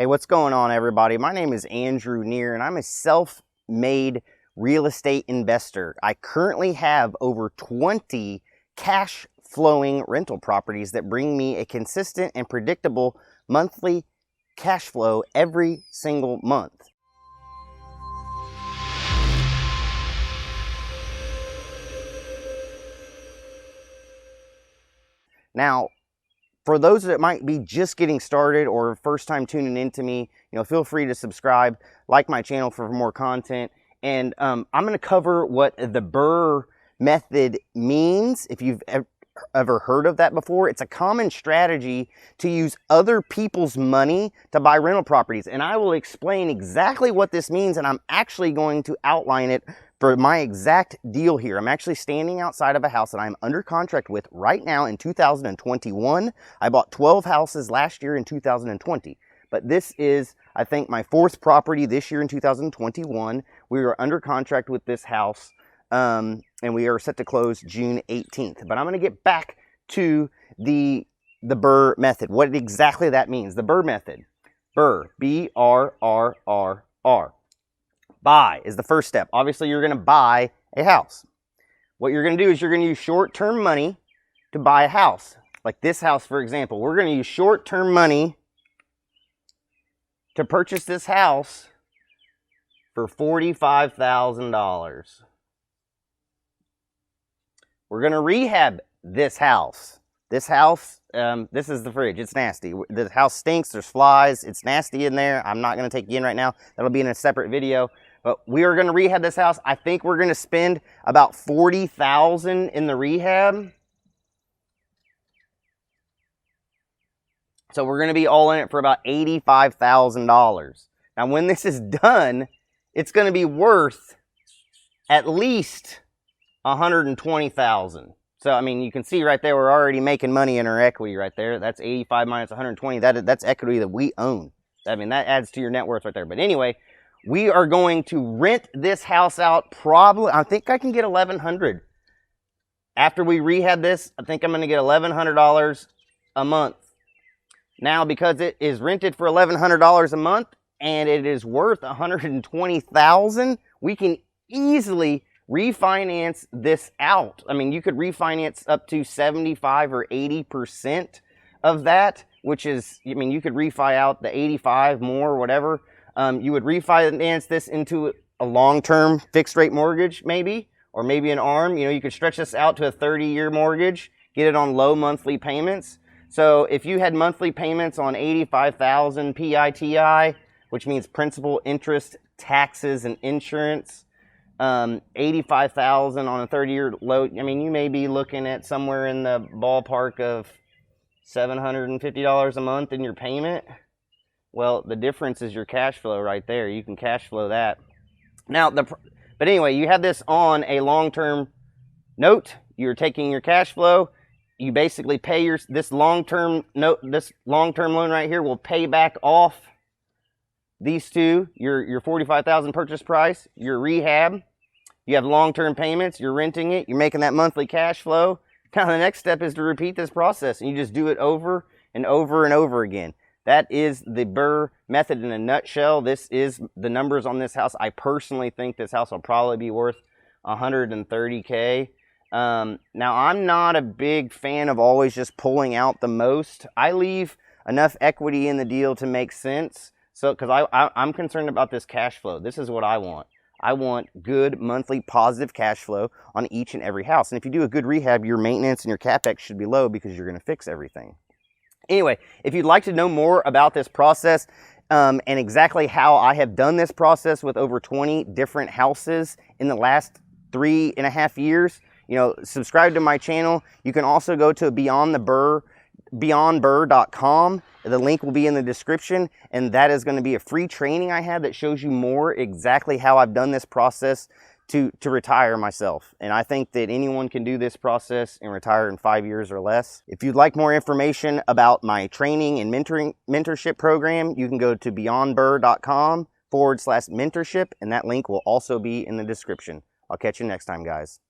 Hey, what's going on, everybody? My name is Andrew Neer, and I'm a self-made real estate investor. I currently have over 20 cash flowing rental properties that bring me a consistent and predictable monthly cash flow every single month. Now, for those that might be just getting started or first time tuning into me, feel free to subscribe, like my channel for more content. And I'm going to cover what the BRRRR method means. If you've ever heard of that before, it's a common strategy to use other people's money to buy rental properties. And I will explain exactly what this means, and I'm actually going to outline it for my exact deal here. I'm actually standing outside of a house that I'm under contract with right now in 2021. I bought 12 houses last year in 2020, but this is, I think, my fourth property this year in 2021. We were under contract with this house, and we are set to close June 18th. But I'm going to get back to the BRRRR method, what exactly that means. The BRRRR method, BRRRR, B-R-R-R-R. Buy is the first step. Obviously, you're going to buy a house. What you're going to do is you're going to use short-term money to buy a house. Like this house, for example. We're going to use short-term money to purchase this house for $45,000. We're going to rehab this house. This house, this is the fridge. It's nasty. The house stinks. There's flies. It's nasty in there. I'm not going to take you in right now. That'll be in a separate video. But we are going to rehab this house. I think we're going to spend about $40,000 in the rehab. So we're going to be all in it for about $85,000. Now, when this is done, it's going to be worth at least $120,000. So, I mean, you can see right there, we're already making money in our equity right there. That's 85 minus 120. That's equity that we own. I mean, that adds to your net worth right there. But anyway, we are going to rent this house out probably, I think I can get $1,100. After we rehab this, I think I'm going to get $1,100 a month. Now, because it is rented for $1,100 a month and it is worth $120,000, we can easily refinance this out. I mean, you could refinance up to 75 or 80% of that, which is, I mean, you could refi out the 85 more, whatever. You would refinance this into a long-term fixed rate mortgage, maybe, or maybe an ARM. You could stretch this out to a 30-year mortgage, get it on low monthly payments. So if you had monthly payments on $85,000 PITI, which means principal, interest, taxes, and insurance, $85,000 on a 30-year low, I mean, you may be looking at somewhere in the ballpark of $750 a month in your payment. Well, the difference is your cash flow right there. You can cash flow that. Now, but anyway, you have this on a long-term note. You're taking your cash flow. You basically pay this long-term note. This long-term loan right here will pay back off these two. Your $45,000 purchase price, your rehab. You have long-term payments. You're renting it. You're making that monthly cash flow. Now, the next step is to repeat this process, and you just do it over and over and over again. That is the BRRRR method in a nutshell. This is the numbers on this house. I personally think this house will probably be worth $130K. Now, I'm not a big fan of always just pulling out the most. I leave enough equity in the deal to make sense. So, because I'm concerned about this cash flow. This is what I want. I want good monthly positive cash flow on each and every house. And if you do a good rehab, your maintenance and your CapEx should be low because you're going to fix everything. Anyway, if you'd like to know more about this process and exactly how I have done this process with over 20 different houses in the last 3.5 years, subscribe to my channel. You can also go to BEYOND BRRRR.com. The link will be in the description, and that is going to be a free training I have that shows you more exactly how I've done this process to retire myself. And I think that anyone can do this process and retire in 5 years or less. If you'd like more information about my training and mentorship program, you can go to BEYONDBRRRR.com/mentorship, and that link will also be in the description. I'll catch you next time, guys.